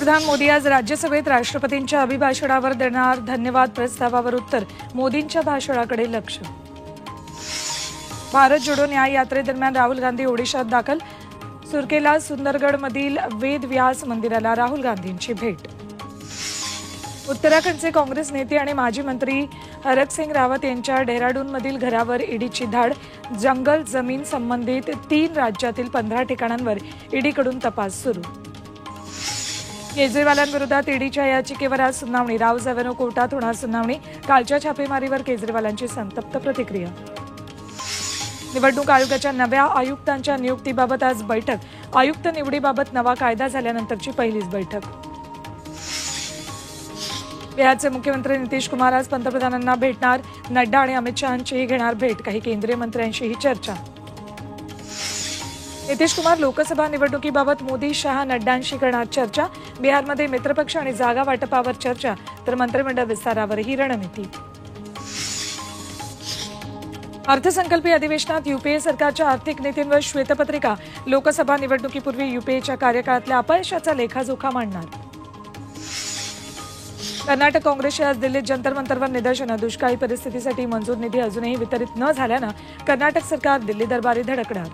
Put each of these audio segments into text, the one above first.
पंतप्रधान मोदी आज राज्यसभेत राष्ट्रपतींच्या अभिभाषणावर देणार धन्यवाद प्रस्तावावर उत्तर. मोदींच्या भाषणाकडे लक्ष. भारत जोडो न्याय यात्रेदरम्यान राहुल गांधी ओडिशात दाखल. सुरकेला सुंदरगडमधील वेद व्यास मंदिराला राहुल गांधींची भेट. उत्तराखंडचे काँग्रेस नेते आणि माजी मंत्री हरकसिंग रावत यांच्या डेहराडूनमधील घरावर ईडीची धाड. जंगल जमीन संबंधित 3 राज्यातील 15 ठिकाणांवर ईडीकडून तपास सुरू. केजरीवालांविरोधात ईडीच्या याचिकेवर आज सुनावणी. राऊज अव्हेन्यू कोर्टात होणार सुनावणी. कालच्या छापेमारीवर केजरीवालांची संतप्त प्रतिक्रिया. निवडणूक आयोगाच्या नव्या आयुक्तांच्या नियुक्तीबाबत आज बैठक. आयुक्त निवडीबाबत नवा कायदा झाल्यानंतरची पहिलीच बैठक. बिहारचे मुख्यमंत्री नितीश कुमार आज पंतप्रधानांना भेटणार. नड्डा आणि अमित शहांचीही घेणार भेट. काही केंद्रीय मंत्र्यांशीही चर्चा. नितीश कुमार लोकसभा निवडणुकीबाबत मोदी शहा नड्डांशी करणार चर्चा. बिहारमध्ये मित्रपक्ष आणि जागा वाटपावर चर्चा, तर मंत्रिमंडळ विस्तारावरही रणनीती. अर्थसंकल्पीय अधिवेशनात यूपीए सरकारच्या आर्थिक नीतींवर श्वेतपत्रिका. लोकसभा निवडणुकीपूर्वी यूपीएच्या कार्यकाळातल्या अपयशाचा लेखाजोखा मांडणार. कर्नाटक काँग्रेसची आज दिल्लीत जंतर मंतरवर निदर्शनं. दुष्काळी परिस्थितीसाठी मंजूर निधी अजूनही वितरित न झाल्यानं कर्नाटक सरकार दिल्ली दरबारी धडकणार.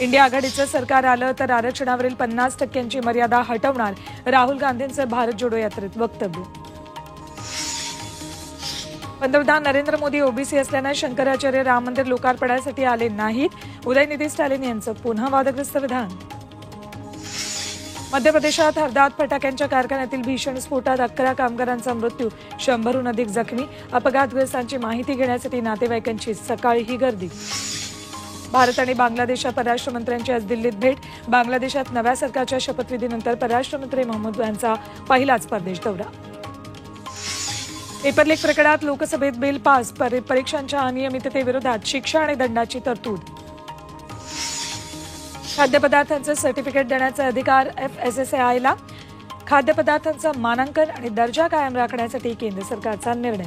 इंडिया आघाडीचं सरकार आलं तर आरक्षणावरील 50% मर्यादा हटवणार. राहुल गांधींचं भारत जोडो यात्रेत वक्तव्य. पंतप्रधान नरेंद्र मोदी ओबीसी असल्यानं शंकराचार्य राम मंदिर लोकार्पणासाठी आले नाहीत. उदयनिधी स्टॅलिन यांचं पुन्हा वादग्रस्त विधान. मध्य प्रदेशात हरदात फटाक्यांच्या कारखान्यातील भीषण स्फोटात 11 कामगारांचा मृत्यू. 100हून अधिक जखमी. अपघातग्रस्तांची माहिती घेण्यासाठी नातेवाईकांची सकाळीही गर्दी. भारत आणि बांगलादेशच्या परराष्ट्रमंत्र्यांची आज दिल्लीत भेट. बांगलादेशात नव्या सरकारच्या शपथविधीनंतर परराष्ट्रमंत्री मोहम्मद यांचा पहिलाच परदेश दौरा. पेपर लीक प्रकरणात लोकसभेत बिल पास. परीक्षांच्या अनियमिततेविरोधात शिक्षा आणि दंडाची तरतूद. खाद्यपदार्थांचं सर्टिफिकेट देण्याचा अधिकार FSSAIला. खाद्यपदार्थांचं मानांकन आणि दर्जा कायम राखण्यासाठी केंद्र सरकारचा निर्णय.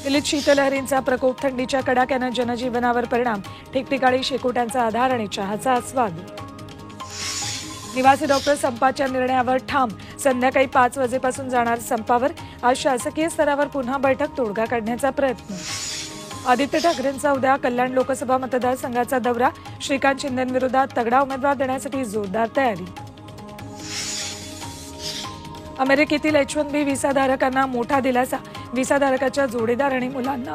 दिल्लीत शीतलहरींचा प्रकोप. थंडीच्या कडाक्यानं जनजीवनावर परिणाम. ठिकठिकाणी शेकोट्यांचा आधार आणि चहाचा आस्वाद. निवासी डॉक्टर संपाच्या निर्णयावर ठाम. संध्याकाळी 5 वाजेपासून जाणार संपावर. आज शासकीय स्तरावर पुन्हा बैठक. तोडगा काढण्याचा प्रयत्न. आदित्य ठाकरेंचा उद्या कल्याण लोकसभा मतदारसंघाचा दौरा. श्रीकांत शिंदेंविरोधात तगडा उमेदवार देण्यासाठी जोरदार तयारी. अमेरिकेतील H-1B व्हिसाधारकांना मोठा दिलासा. व्हिसाधारकाच्या जोडीदार आणि मुलांना